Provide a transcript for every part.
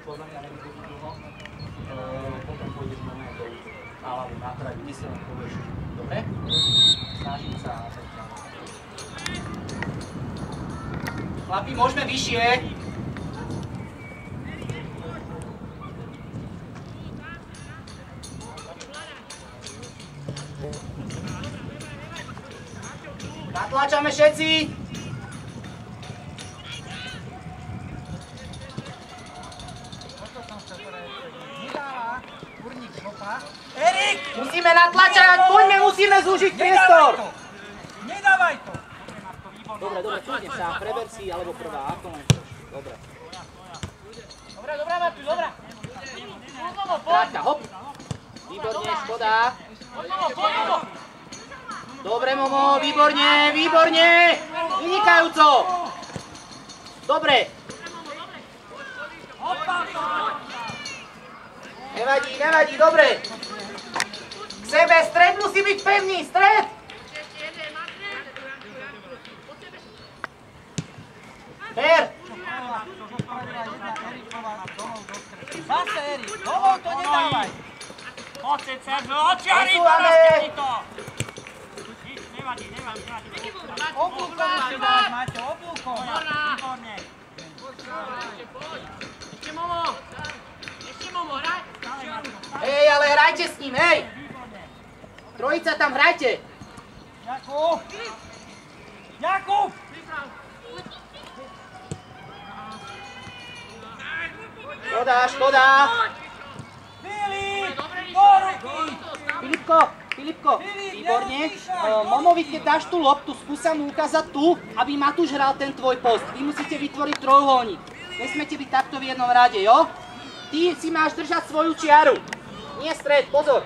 podľa mňa nebude dlho. Potom pôjdeš moment do náľadu na trať, kde si len povieš. Dobre? Snažím sa a tak ďalej. Chlapi, môžeme vyššie. Natláčame všetci. Erik! Musíme natlačať, poďme, musíme zúžiť priestor. Nedávaj to! Dobre, čudne sa, preber si, alebo prvá, ako len chceš. Dobre. Dobre, Matúš, dobre. Krátka, hop. Výborne, škoda. Dobre, Momo, výborne, výborne. Vynikajúco. Dobre. Nevadí, dobre. K sebe, stred musí byť pevný, stred. Per. Zase, Erik, domov to nedávaj. Poď, Sergio, odčiari to, rozkedy to. Nevadí. Oblúkom musí dať, Maťo, oblúkom. Výborne. Ešte Momo, hraj. Hej, ale hrajte s ním, hej. Trojica tam hrajte. Jakub! Škoda. Filip! Do ruky! Filipko, výborne. Momovi, keď dáš tú loptu, skúsa mu ukázať tu, aby Matúš hral ten tvoj post. Vy musíte vytvoriť trojuholník. Nesmiete byť takto v jednom rade, jo? Ty si máš držať svoju čiaru. Nie stred, pozor.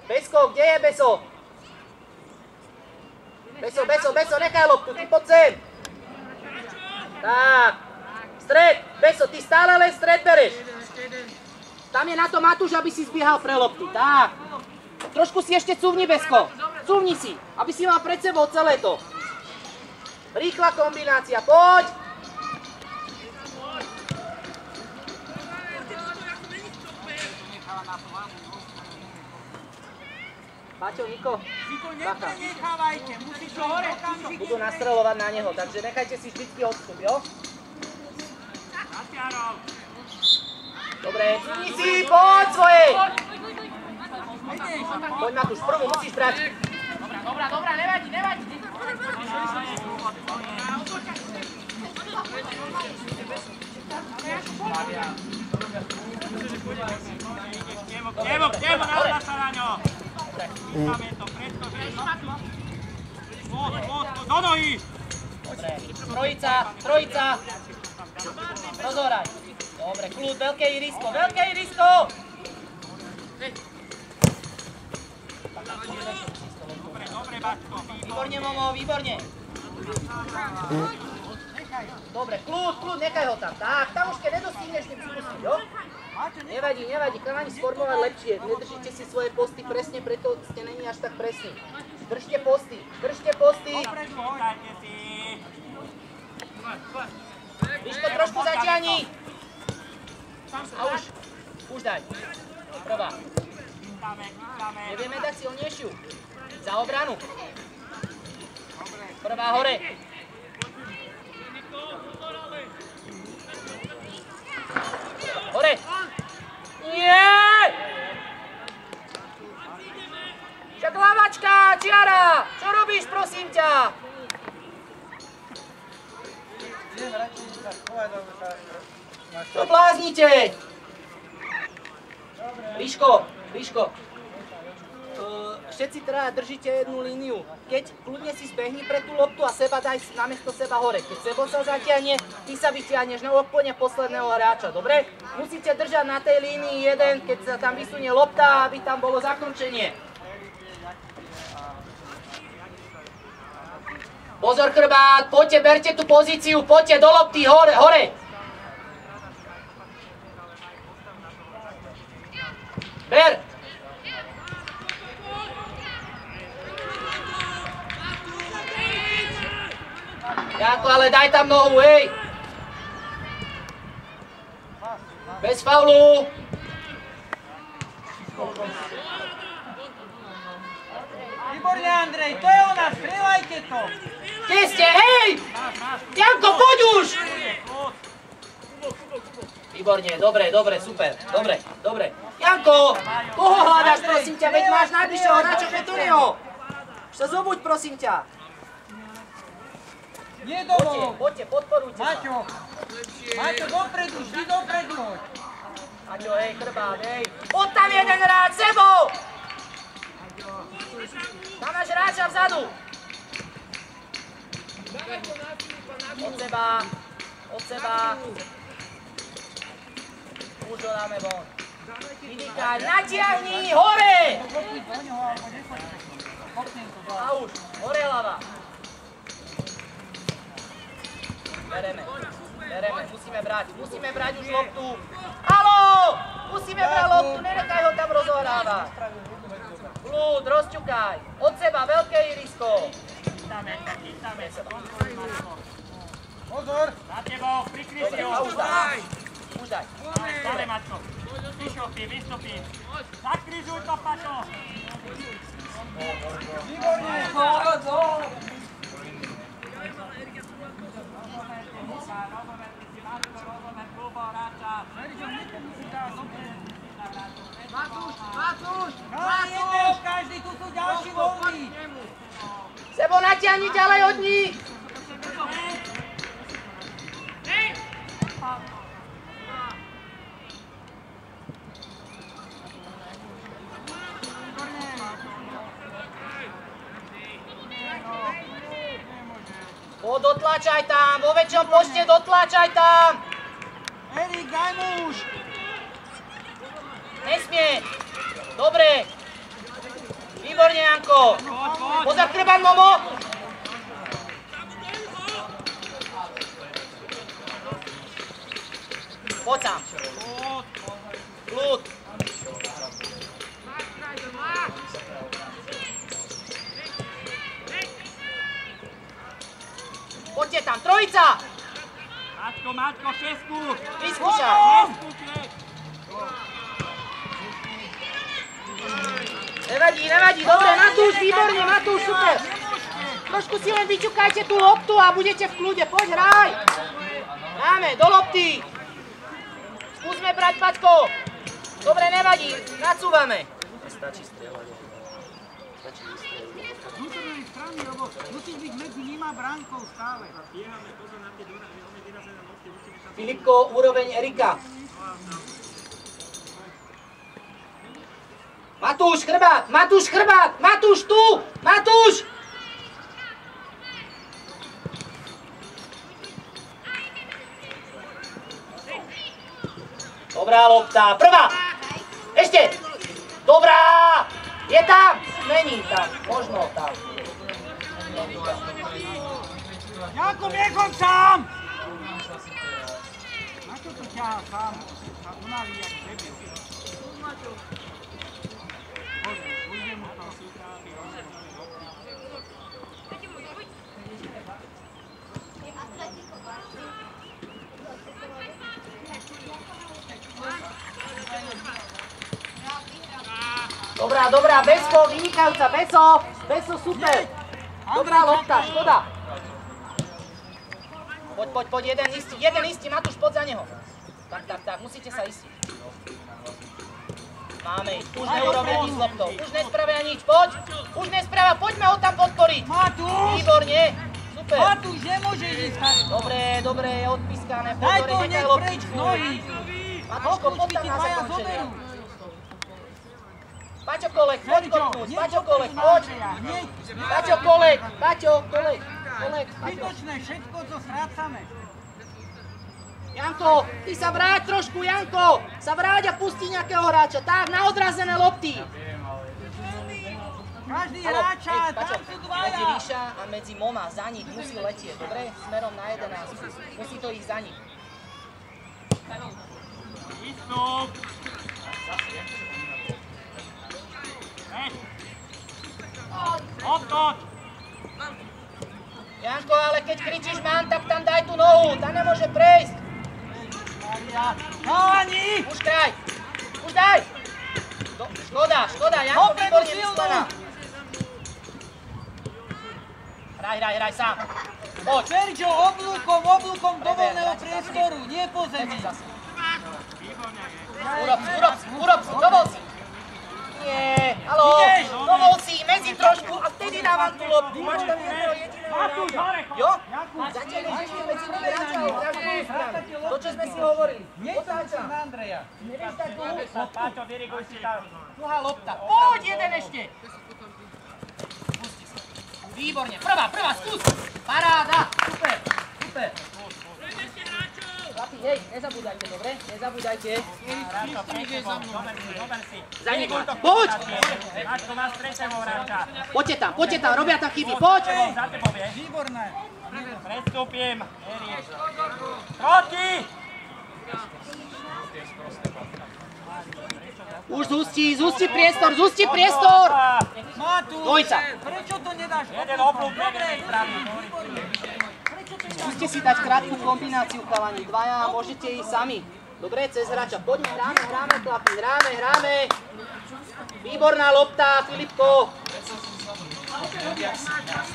Besko, kde je Beso? Beso, nechaj loptu, ty poď sem. Tak, stred, Beso, ty stále len stred bereš. Tam je na to Matúš, aby si zbiehal pre loptu, tak. Trošku si ešte cuvni, Besko. Cuvni si, aby si mal pred sebou celé to. Rýchla kombinácia, poď. Paťo, Niko, Nenechávajte, musíš to hore okamžite. budú nastreľovať na neho, takže nechajte si vždycky odstup, jo? Dobre, cuvni si, poď svojej! Poď Matúš, prvú musíš brať. Dobrá, nevadí. Kemo, nahľa sa na ňo. Máme to, pretože... Do nohy! Dobre, trojica. Rozhoraj. Dobre, kľud, veľké irisko. Dobre, Bačko. Výborne, Momo, výborne. Dobre, kľud, nechaj ho tam. Tak, tam už keď nedostihneš, tým si pustiť, jo? Nevadí, chalani sformovať lepšie. Nedržíte si svoje posty presne, preto ste není až tak presní. Držte posty. Vyško, trošku zatiahni. A už daj. Prvá. Nevieme dať silnejšiu. Za obranu. Prvá hore. Hore. Nie! Však hlavačka, čiara! Čo robíš, prosím ťa? Čo bláznite? Ríško. Všetci teda držíte jednu líniu. Keď kľudne si zbehni pre tú loptu a seba daj namiesto seba hore. Keď Sebo sa zatiahne, ty sa vytiahneš na úplne posledného hráča, dobre? Musíte držať na tej línii jeden, keď sa tam vysunie lopta, aby tam bolo zakončenie. Pozor chrbát, poďte, berte tú pozíciu, poďte do lopty, hore. Ber. Janko, ale daj tam nohu, hej. Bez faulu. Výborne, Andrej, to je ona, strieľajte to! Kde ste, hej! Janko, poď už! Výborne, dobre, super, dobre. Janko, koho hľadáš, prosím ťa, veď máš najbližšieho hráča Petuniho. Už sa zobuď, prosím ťa. Nie domov! Poďte, podporujte sa. Maťo, dopredu, vždy dopredu hoď. Maťo, hej, chrbát, hej. Poď tam jeden hráč, sebou! Tam máš hráča vzadu. Od seba. Už ho dáme von. Vydýkaj, natiahni, hore! A už, hore hlava. Bereme, musíme brať už loptu. Haló! Musíme brať loptu, nenechaj ho tam rozohrávať. Kľud, rozťukaj. Od seba, veľké irisko. Chytáme. Pozor! Na tebou, prikry si ho. Už daj. Stále, Maťko. Vystupí. Zakrižuj to, Paťo. Výborne! Matúš! Každý, tu sú ďalší voľní! Sebo, natiahni ďalej od nich! Dotláčaj tam, vo väčšom počte dotláčaj tam! Erik, daj mu už! Nesmie! Dobre! Výborne, Janko! Pozor, chrbát, Momo! Poď sám! Kľud! Poďte tam, trojica! Maťko, šesku! Vyskúšaj! Nevadí, dobre, Matúš, výborne, Matúš, super! Trošku si len vyčukajte tú loptu a budete v kľude, poď, hraj! Dáme, do lopty! Skúsme brať, Paťko! Dobre, nevadí, nacúvame! Stačí strieľať. Z vnútornej strany, lebo musíš byť medzi ním a bránkou stále. Filipko, úroveň Erika. Matúš, chrbát! Matúš, tu! Matúš! Dobrá lopta, prvá! Ešte! Dobrá! Je tam? Není tam, možno tam. Jakub, nechom sám! Na čo to ťahá sám? Sa unaví, jak debil. Ujde mu to. Dobrá, Besko, vynikajúca, Beso, super. Dobrá lopta, škoda. Poď, jeden istý, Matúš, poď za neho. Tak, musíte sa istiť. Máme ich, už neurobia nič s loptou, už nespravia nič, poďme ho tam podporiť. Matúš! Výborne, super. Matúš, nemôžeš ísť tak. Dobre, je odpískané, Daj to pozor, hneď preč k nohy. Matúško, poď tam na zakončenie. zoberú. Paťo Kolek, poď kopnúť, Paťo Kolek, poď. Paťo Kolek. Zbytočné, všetko, co strácame. Janko, ty sa vráť trošku, Janko! Sa vráť a pustí nejakého hráča, tak, na odrazené lopty. Každý hráča, tam sú dvaja. Medzi Ríša a medzi Moma, za nich musí letieť, dobre? Smerom na 11. Musí to ísť za nich. Výstup! Odtoč! Janko, ale keď kričíš man, tak tam daj tú nohu, tam nemôže prejsť. Chalani! Už kraj! Už daj! Škoda, Janko, výborne vystaná. Hraj sám. Poď. Sergio, oblúkom do voľného priestoru, nie po zemi. Urob si, dovol si. Nie, haló, dovol si, medzi trošku a vtedy dávam tú loptu. Máš tam jedného jediného hráča. Jo? Zatiaľ ešte medzi nimi hráča a hráš druhú stranu. To, čo sme si hovorili. Nečakám na Andreja. Nevieš dať dlhú loptu. Páťo, diriguj si tam. Dlhá lopta. Poď, jeden ešte. Výborne, prvá, skús. Paráda, super. Chlapi, hej, nezabúdajte, dobre? Nezabúdajte. Dober si. Za nich, poď! Máčko, máš pre sebou hráča. Poďte tam, robia tam chyby, poď! Za tebou, vieš? Výborné. Prestúpim. Proti! Už zústi priestor! Matúš, Dvojica. prečo to nedáš? Jeden oblúk, jeden správny. Skúste si dať krátku kombináciu, chalani, dvaja, môžete ísť sami. Dobre, cez hráča, poďme, hráme, chlapi, hráme. Výborná lopta, Filipko.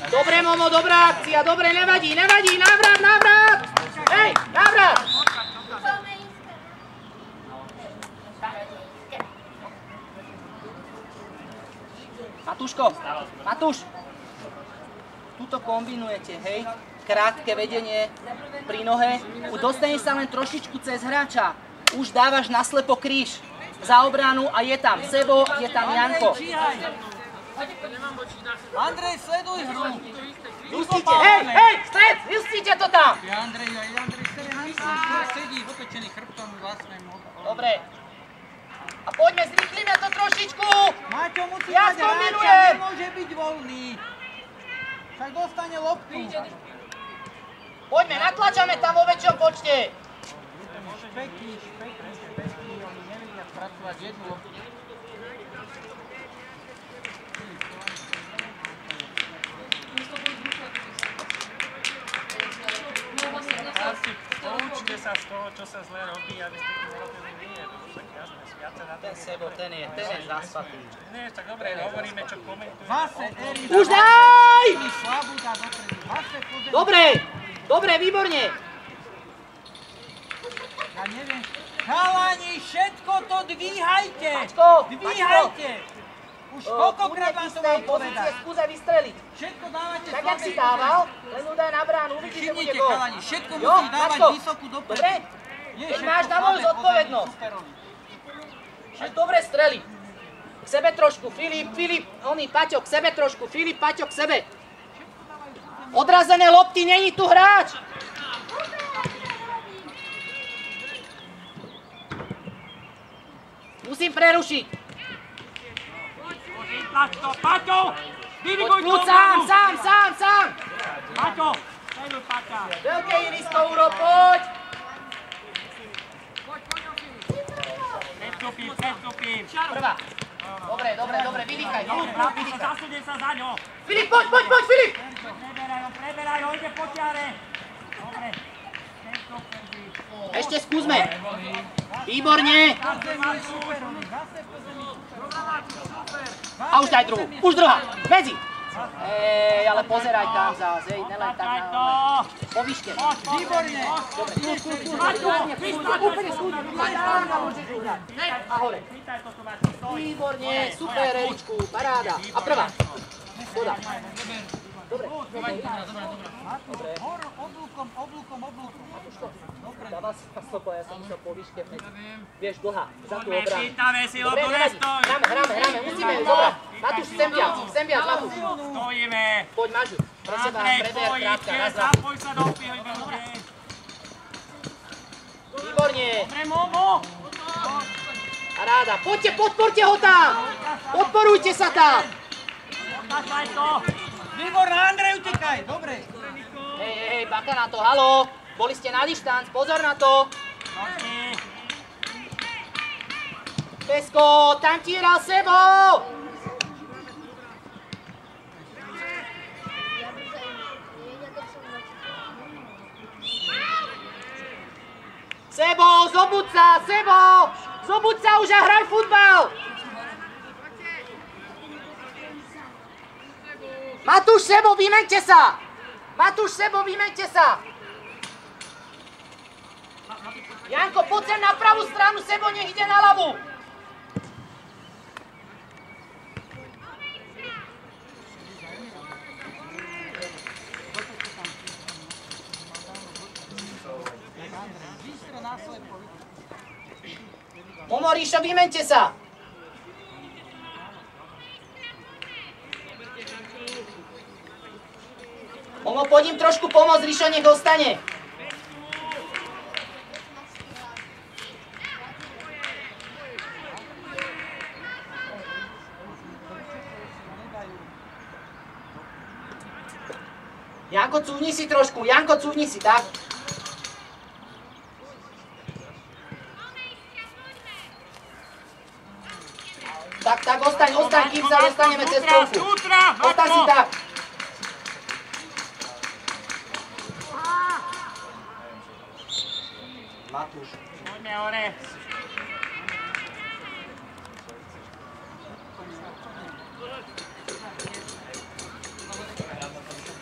Dobre, Momo, dobrá akcia, dobre, nevadí, návrat! Hej, návrat! Matúš, tuto kombinujete, hej, krátke vedenie pri nohe, dostaneš sa len trošičku cez hráča, už dávaš naslepo kríž za obranu a je tam Sebo, je tam Janko. Andrej, sleduj hru. Justíte, hej, stred, justíte to tam! Andrej sedí otočený chrbtom vlastnému. Dobre. A poďme, zrýchlime to trošičku! Maťo musí Ja mať hráča, skombinujem! nemôže byť voľný. Však dostane loptu. Poďme, natlačame tam vo väčšom počte! Špeky, oni nevedia spracovať jednu loptu. Asi poučte sa z toho, čo sa zle robí, aby ste to nerobili nie. Však jasné, viacej na to Ten Sebo, ten je zaspatý. nie, tak dobre, hovoríme, čo komentujeme. Zase Erik. Už daj! Slabú dá dopredu. Zase pozem. Dobre, výborne! Ja neviem. Chalani, všetko to dvíhajte! Maťko! Dvíhajte! Už koľkokrát vám to mám povedať? Skúsaj vystreliť. Všetko dávajte Tak, jak si dával, len ho daj na bránu, uvidíš, že bude Všimnite, gól. chalani, všetko Jo, musí dávať Maťko, vysokú dopredu. dobre? Nie, Keď všetko máš na moju slabé zodpovednosť. pozemí superovi. Však dobre streli. K sebe trošku, Filip, Paťo, k sebe trošku, Filip, Paťo, k sebe. Odrazené lopty, není tu hráč. Musím prerušiť. Tlač to, Paťo! Poď kľud, sám. Paťo! Sleduj, Paťa! Veľké irisko, urob, poď. Prestúpim. Prvá. Dobre, vydýchaj. Zasúdim sa za ňo. Filip, poď, Filip. Preberaj ho, ide po ťare. Dobre. Ešte skúsme. Výborne. A už daj druhú. Už druhá. Medzi. Ale pozeraj tam zás, nelen tak na po výške. Výborne. Dobre, úplne skúď. A hore. Výborne, super, Eričku, paráda. A prvá. Škoda. Dobre. Oblúkom. Dával si na stopo, ja som išiel po výške medzi. Vieš, dlhá, za tú Poďme, obranu. pýtame si, Dobre, lebo nevadí. nestoj. Hráme, musíme ju zobrať. Matúš, sem viac, Matúš. Stojíme. Poď, Mažu. Pre seba, Andrej, preber, poj, krátka, idte, raz. zapoj sa do pihojby. Výborne. Dobre, Momo. Paráda. Poďte, podporte ho tam. Podporujte sa tam. Otáčaj to. Výborné, Andrej, utekaj. Dobre. Hej, baka na to, haló. Boli ste na dištanc, pozor na to. Proti. Pesko, tam ti hral Sebo. Sebo, zobuď sa, Sebo! Zobuď sa už a hraj futbal! Matúš, Sebo, vymeňte sa! Matúš, Sebo, vymeňte sa! Janko, poď sem na pravú stranu, Sebo, nech ide na ľavú! Momo, Ríšo, vymeňte sa! Momo, poď im trošku pomôcť, Ríšo, nech ostane. Janko, cúvni si trošku, Janko, cúvni si, tak? Tak, ostaň, kým sa dostaneme cez trojku. Ostaň si tak. Matúš. Poďme hore.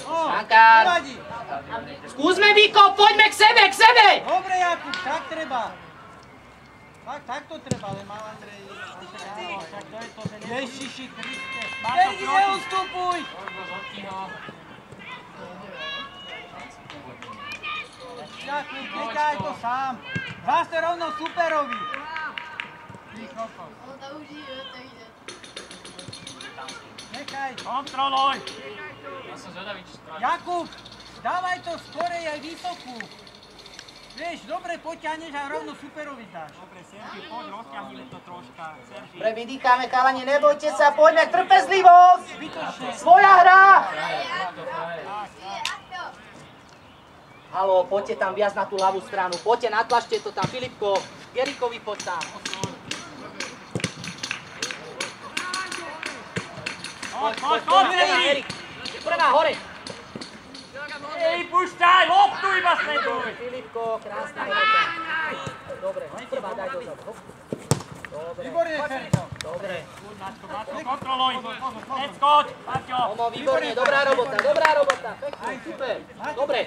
Šankár. Skúsme, Viko, poďme k sebe, k sebe! Dobre, Jakub, tak treba. Tak to treba, ale mal Andrej. Ježiši Kriste. Bergi, neustupuj! Jakub, nechaj to sám. Vás to rovno superovi. Nechaj. Kontroluj. Jakub, dávaj to skorej aj vysokú. Vieš, dobre poťahneš a rovno superovi dáš. Dobre, Sergio, poď, rozťahnime to troška. Sergio. Dobre, vydýchame, chalani, nebojte sa, poďme, trpezlivosť! Svoja hra! Haló, poďte tam viac na tú ľavú stranu, poďte, natlačte to tam, Filipko, Gerikovi poď tam. Poď, Erik, prvá, hore! Púšťaj, loptu iba sleduj! Filipko, krásna hra. Dobre, prvá, daj dozadu. Dobre. Výborne, Ferko. Dobre. Matko, kontroluj. Neskoč, Maťo. Omo, výborne, dobrá robota. Pekne, super. Dobre.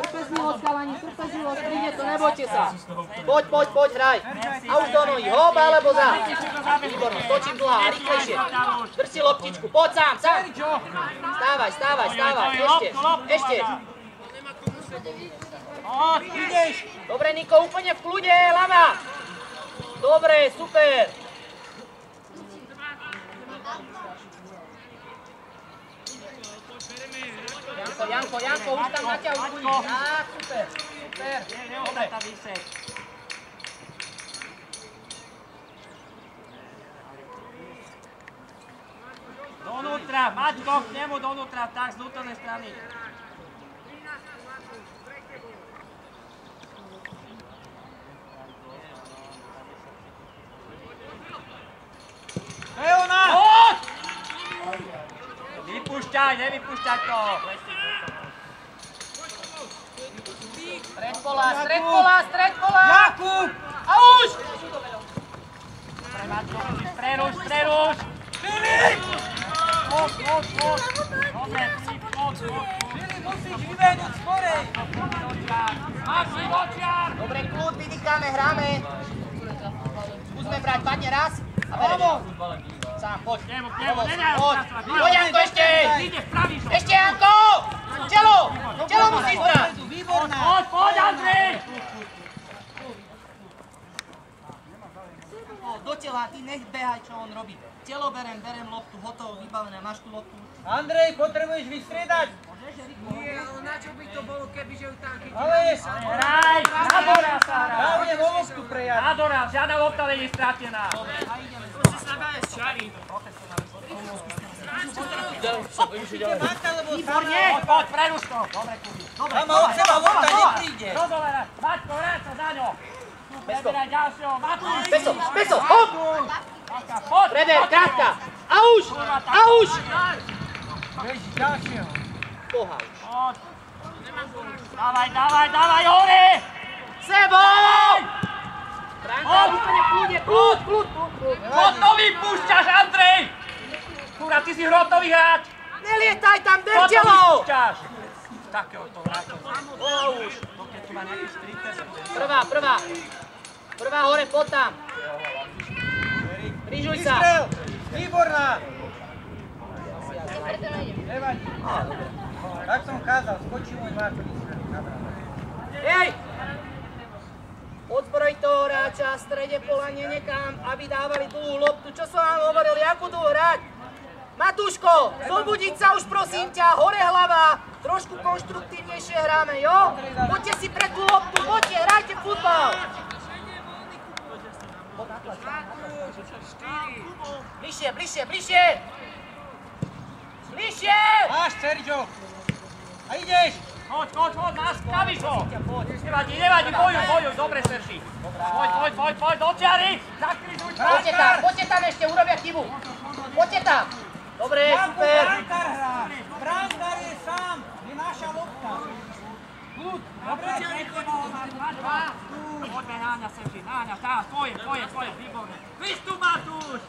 Trpezlivosť, chalani, trpezlivosť, príde to, nebojte sa. Poď, hraj. A už do nohy, hop alebo za. Výborne, točím dlhá, rýchlejšie. Drž si loptičku, poď sám. Stávaj. Ešte. Ideš. Dobre, Niko, úplne v kľude, ľava. Dobre, super. Janko, už tam naťahuj. Á, super. Dobre. Donútra, Maťko, k nemu donútra, tak, z vnútornej strany. To je ona! Poď! Nevypúšťaj to. Stred pola. Jakub! A už! Dobre, Maťko, preruš. Filip! Poď. Dobre, poď. Filip, musíš vybehnúť skorej. Maxi, očiar! Dobre, kľud, vydýchame, hráme. Skúsme brať, padne raz. A bereme. Sám, poď. Poď, Janko, ešte! Ešte, Janko! Čelo musíš brať! Výborná! Poď, Andrej! Do tela, ty nech behaj, čo on robí. Telo berem loptu, hotovo, vybavené, máš tú loptu. Andrej, potrebuješ vystriedať? Nie, ale na čo by to bolo, kebyže ju tam chytil? Ale Hraj! Nadora sa hraj! dávne vo loptu prejať. Nadora, žiadna lopta není stratená. Dobre, a ideme. Výborne! Poď, preruš to! Dobre, Kubi. Tam od seba lopta nepríde. Rozoverať! Maťko, vráť sa za ňo! Preberaj ďalšieho! Matúš! Peso, hop! Poď! Preber, krátka! A už! Bež ďalšieho. Boha už. Poď! Dávaj, hore! Sebo! Aký si hrotový hráč? Nelietaj tam, Derčelo! Takého to hráča. Už. Prvá hore, poď tam. Krížuj sa. Vystrel! Výborná! Nevadí. Tak som kázal, skočí môj Marko vystrelí. Hej! Odzbroj toho hráča, v strede pola nenekám, aby dávali dlhú loptu. Čo som vám hovoril, jak budú hrať? Matúško, zobudiť sa už prosím ťa, hore hlava. Trošku konštruktívnejšie hráme, jo? Poďte si pre tú loptu, poďte, hrajte futbal. Bližšie, bližšie, bližšie! Bližšie! Máš, Sergio! A ideš! Poď, nastavíš ho! Nevadí, bojuj, dobre, Serži. Poď, do čiary! Zakrižuj! Poďte tam ešte, urobia chybu. Poďte tam! Dobre, super! Brankár hrá! Brankár je sám! Je naša lopta! Kľud! Dobre, Poďme, Náňa, Serži, Náňa, tá, tvoje, výborné. Vystup, Matúš!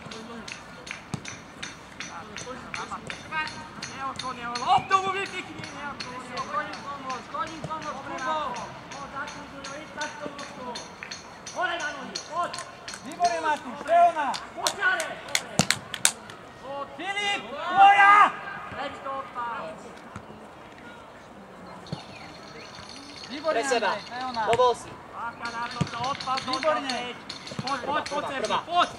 Neokonil, loptu mu vypikni, neokonil, chodím pomôcť, Kubo! Poď, zakúžuj, vystač to loptu! Hore na nohy, poď! Výborne, Matúš, Leona! Poďare! Filip, tvoja! Leď to odpál! Výborne, Pre seba, Andrej, Leona! dobol si. Páka na to, odpál do Výborne. Poď, Sergi, poď!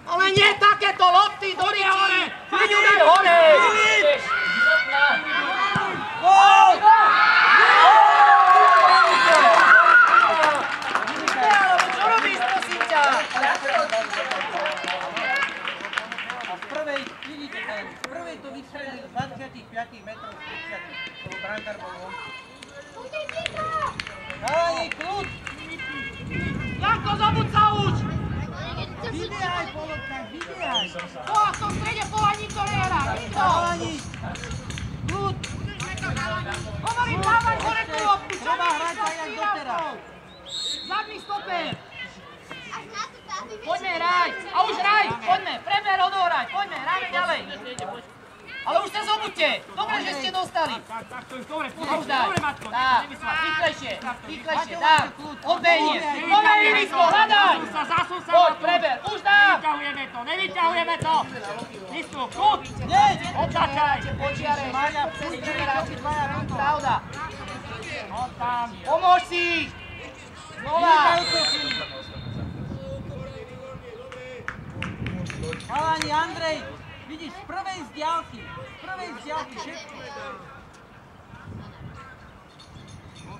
Ale nie takéto lopty, do riči! Fiďu daj hore! Gól! Čo robíš, prosím ťa? A v prvej, vidíte ten, v prvej to vystrelil z 25 metrov z 30, lebo brankár bol vonku. Chalani, kľud! Janko, zobuď sa už! Vybiehaj po loptách, vybiehaj! To v tom strede pola nikto nehrá, nikto! Chalani! Kľud! Hovorím, dávaj hore tú loptu, čo Treba myslíš hrať na aj jak doteraz. Zadný stoper! Poďme, hraj! A už hraj! Poďme, preber, odohraj! Poďme, hrajme ďalej! Ale už sa zobuďte! Dobre, že ste dostali! Tak, to už dobre, A už daj! dobre, Matko, Tak, rýchlejšie, tak! Odbehni! Poďme, Irisko, hľadaj! Zasun sa, Poď, Matko. preber, už dám! Nevyťahujeme to! Istu, kút! Neď! Odtačaj! Počiare, Maria, cez hráči dvaja venku, pravda! Od tam! Pomôž si! Znova! Vynikajúco, Filip! Chalani, Andrej! Vidíš, z prvej vzdialky všetko.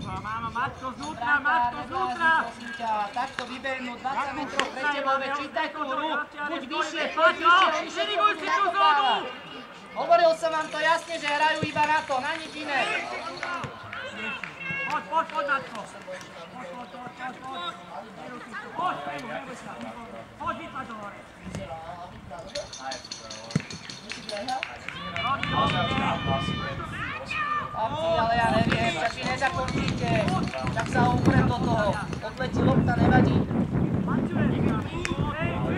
Máma, Matko znútra! Prosím ťa, takto vybehnú 20 metrov pre tebou, čítaj tú hru, buď vyššie, poď Paťo, vyššie, šeriguj si tú zónu! Hovoril som vám to jasne, že hrajú iba na to, na nič iné. Poď, Matko! Poď, poď, vytlač do hore! Chlapci, ale ja neviem, tak vy nezakončíte, tak sa uprem do toho, odletí lopta, nevadí.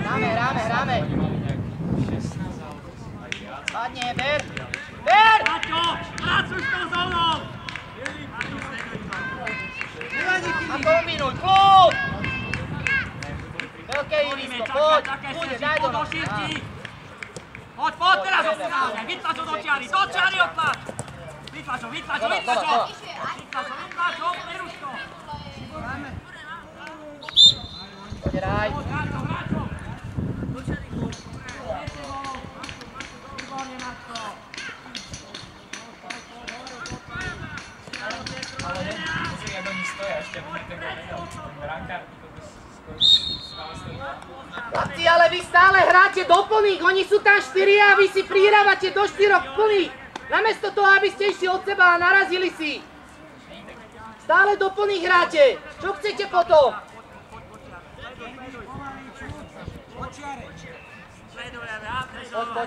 Hráme. Padne, ber! Paťo, pracuj s tou zónou! A kombinuj, kľud! Veľké Irisko, poď, daj do nás. Poď, teraz ho podáme, vytlač ho do čiary odtlač! Vytlač ho, Peruš to! Poď, hraj. Hráčo! Výborne, Matko! Jak oni stoja, ešte by tego nedal, ten brankár, Chlapci, ale vy stále hráte do plných, oni sú tam 4 a vy si prihrávate do 4 plných. Namiesto toho, aby ste išli od seba a narazili si. Stále do plných hráte. Čo chcete potom?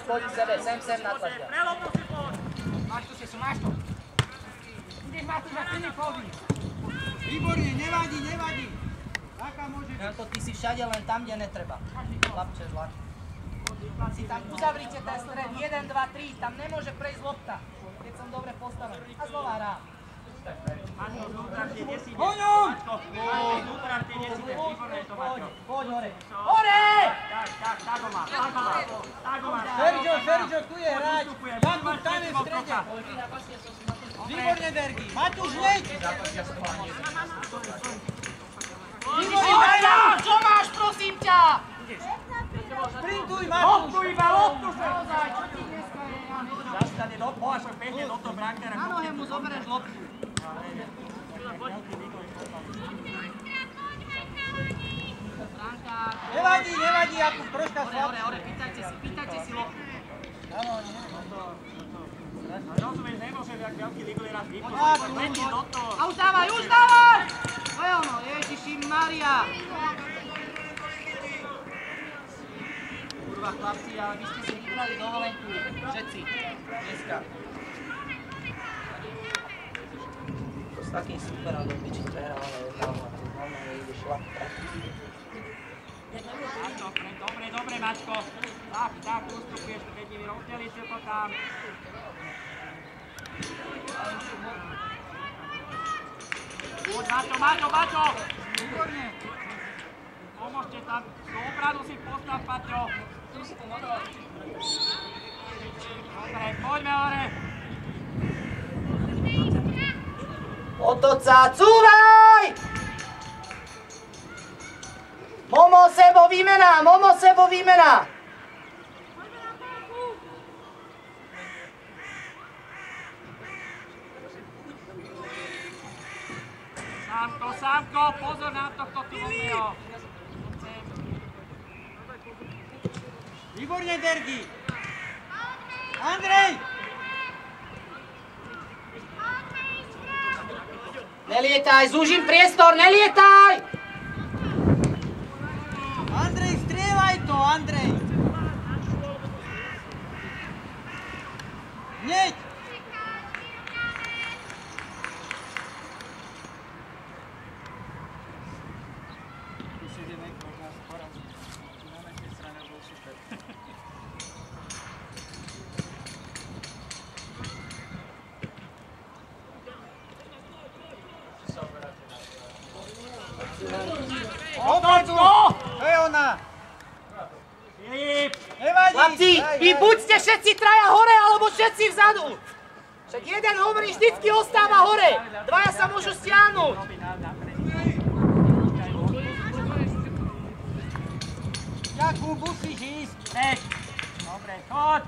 Poď, sebe, sem, natlačia. Máš to. Ideš, Matúš, a Filipovi. Výborne, nevadí. Taká môže byť. Janko, ty si všade len tam, kde netreba. Chlapče, zlak. Si tam uzavrite ten stred, 1, 2, 3, tam nemôže prejsť lopta, keď som dobre postavený. A znova hrám. Maťo, znútra tie nesíde. Poďom! Znútra tie nesíde. Výborné to, Maťo. Poď hore. Hore! Tak ho má. Sergio, tu je hráč. Jakub tam je v strede. Výborne, Dergi. Matúš, hneď! Výborne, Maťa, čo máš, prosím ťa? sprintuj, Matúš! Loptu! Naozaj, čo ti dneska je? Zastane do pohašok, pekne do toho brankára. Na nohe mu zoberieš loptu. Brankár. Nevadí, Jakub, troška slabší. Hore, pýtajte si loptu. Áno, Rozumieš, nemôžem, jak veľký liguli raz vypúšť. Matúš. Letí do toho. A už dávaj! To je ono, Ježiši Maria. Kurva chlapci, ale vy ste si vybrali dovolenku. Všetci. Dneska. To s takým superom do piči prehral, ale je tam. Normálne ide šlap. Dobre, Maťko. Tak, ustupuješ, keď mi rozdeli si to tam. Poď, Maťo! výborne. Pomôžte tam, do obranu si postav, Paťo. Dobre, poďme hore. Otoca, cúvaj! Momo Sebo výmena! Sámko, pozor na to, kto tu voľného. Výborne, Dergi. Andrej! Nelietaj, zúžim priestor, nelietaj! Andrej, strieľaj to, Andrej! Hneď! To je ona! Filip! Nevadí! Chlapci, vy buďte všetci traja hore, alebo všetci vzadu! Však jeden hovorí, vždycky ostáva hore! Dvaja sa môžu stiahnuť! Jakub, musíš ísť! Nech! Dobre, chod!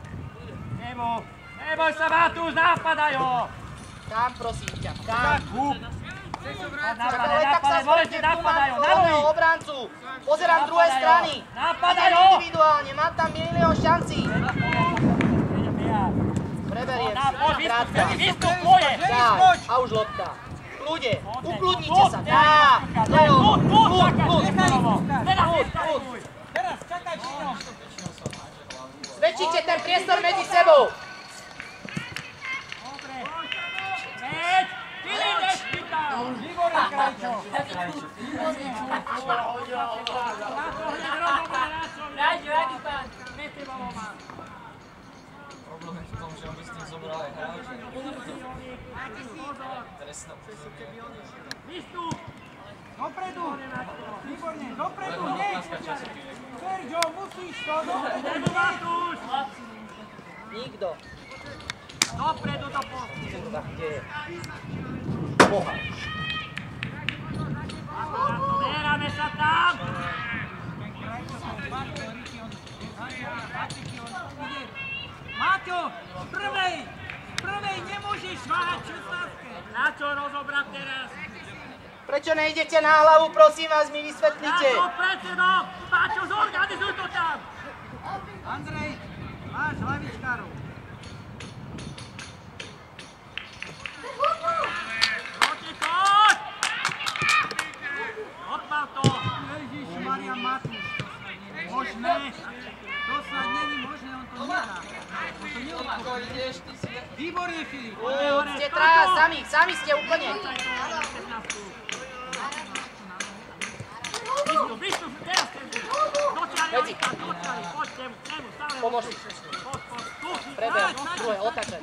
Neboj sa, Matúš, napadaj ho! Tam, prosím ťa, tam! Jakub! Ale tak sa zvolite tu, mám voľného obrancu! Pozerám druhej strany! Napadaj ho! Individuálne, mám tam milión šancí! Preberiem si, krátka. Vystup tvoje! Tak, a už lopta. Kľude, ukludnite sa, tak! Teraz čakaj pri ňom! Zväčšite ten priestor medzi sebou! Dobre! Veď! Filip, nešpi tam! Výborne, Krajčo! Problém je v tom, že on by s tým zobral aj hráče. Trestná upozornenie. Vystup! Dopredu! Výborne, dopredu, hneď! Sergio, musíš to, dopredu, Matúš! Nikto. Dopredu do postu! Kurva, kde je? Boha. Zberáme sa tam! Maťo, v prvej nemôžeš váhať 16. Na čo rozobrať teraz? Prečo nejdete na hlavu, prosím vás, mi vysvetlite? Na čo predsedom? Páčo, zorganizuj to tam! Andrej, máš hlavičkárov. Proti chod! Odpal to! Ježišmaria, Matúš, možné. To snad není možné, on to nedá. On to neodpustí. Výborne, Filip. Ste traja sami ste úplne. Vystup, teraz ten dotiahne Medzi. Pomôž. Preber, druhé, otáčaj.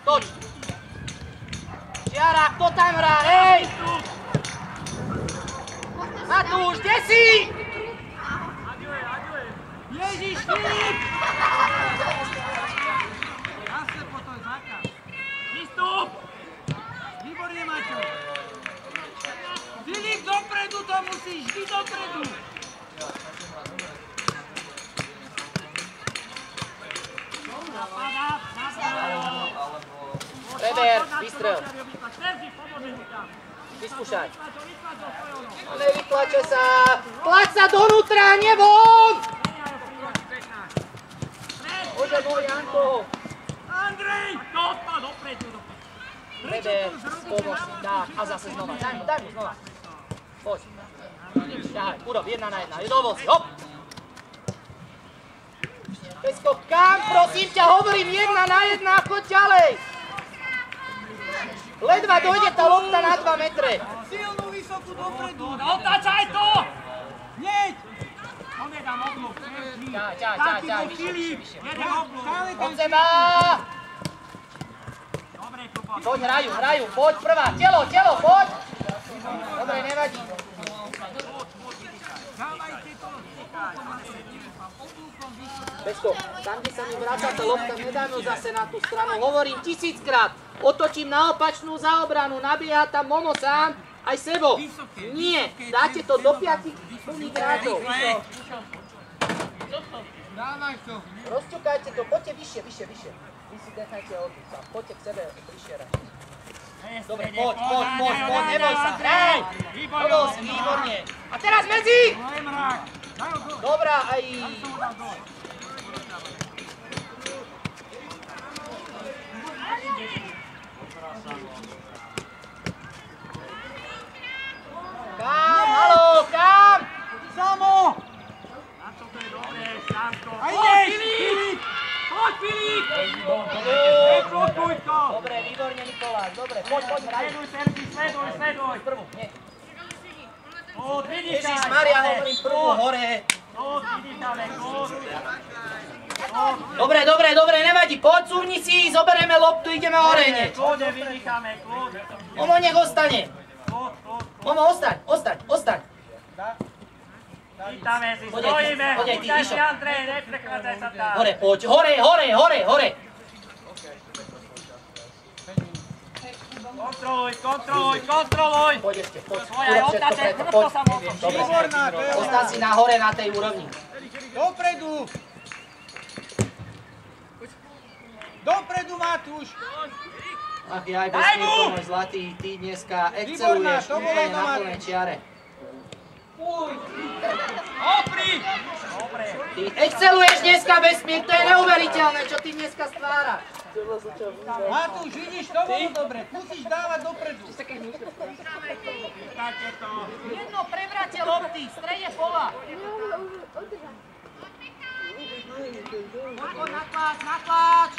Toč. Čiara, kto tam hrá, hej! Matúš, kde si? Ježiš, Filip! Zase po to je zákaz. Výstup! Výborne, Maťo. Filip, dopredu to musíš, vždy dopredu. Preber, vystrel. Vyskúšaj. Nevytlače sa. Tlač sa donútra, nie von! Bože môj, Janko. Andrej! Dospad dopredu. Preber, pomôž si, tak, a zase znova. Daj mu znova. Poď. Ďahaj, urob, 1 na 1. Dovol si, hop. Pesko, kam, prosím ťa, hovorím 1 na 1, choď ďalej. Ledva dojde tá lopta na 2 metre. Silnú, vysokú dopredu. Otáčaj to! Hneď. On je tam oblúk. Ťaj, vyššie. Jeden oblúk. Od seba. Dobre, Kubo. Poď, hrajú, poď prvá. Telo, poď. Dobre, nevadí. Dávajte to. Pesko, tam, kde sa mi vráca tá lopta, nedajme zase na tú stranu. Hovorím 1000-krát. Otočím na opačnú za obranu, nabieha tam Momo sám, aj Sebo. Nie, dáte to do 5 plných hráčov. Dávaj to. Rozťukajte to, poďte vyššie. Vy si nechajte odbyť sa, poďte k sebe bližšie hrať. Dobre, poď, neboj sa, hraj! Dovol si, výborne. A teraz medzi! Dobrá, aj... Kam, haló, kam? Samo! Na to je dobré, Sanko. A ideš, Filip! Poď, Filip! Neplutuj to! Dobre, výborne, Nikoláš, dobre, poď, hraj. Sleduj, Sergi, sleduj! Prvú, nie. Vidíš, Ježišmaria, hovorím prvú, hore. Dobre, nevadí, poď, cúvni si, zoberieme loptu, ideme hore hneď. Kľudne vydýchame, kľudne. Momo, nech ostane. Momo, ostaň. Vítame si, stojíme, vítaj si, Andrej, neprekladaj sa tam. Hore, poď, hore. Kontroluj. Poď ešte, poď. Svoja je otáčaj, chrbto sa mokom. Výborná, to je Ostaň si na hore na tej úrovni. Dopredu, Matúš. Ach jaj, Besmírko, môj zlatý, ty dneska exceluješ úplne na plnej čiare. Opri! Dobre. Ty exceluješ dneska, Besmír, to je neuveriteľné, čo ty dneska stváraš. Matúš, vidíš, to bolo dobre. Musíš dávať dopredu. Vítajte to. Jedno prevráte lopty, v strede pola. Poď, natlač.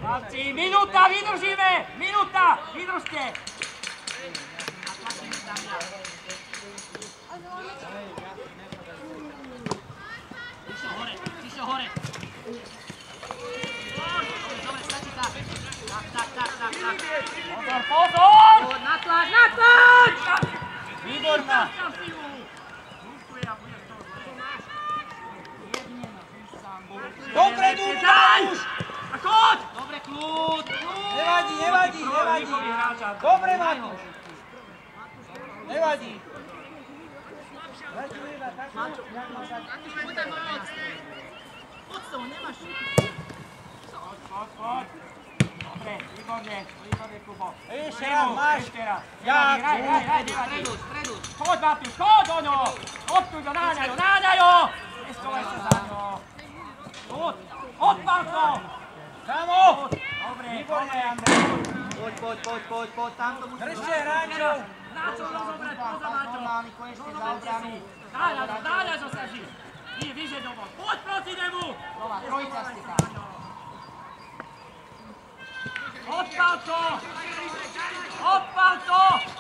Chlapci, minúta, vydržíme! Vydržte! Tišo hore! Dobre, stačí tak. Tak. Pozor! Natlač! Výborná! Dopredu, Matúš! A choď! Dobre, kľud. Nevadí. Dobre, Matúš. Nevadí. Poď to, nemáš. Poď. Dobre, výborne, Kubo. Ešte raz, máš. Ešte raz. Ja, Hraj, Stredu. Choď, Matúš, choď do ňo! Odtuď ho, náňajo! Neskovaj sa za ňo. Choď, odpál to! Samo! Dobre. Poď, tam to musí... Držte, hráčov! Hráčov rozobrať, poza Maťo! Dáľa zo sa žiť! Nie, vyže domov! Poď proti nemu! Doma, trojica ste tam. Odpal to! Odpal to!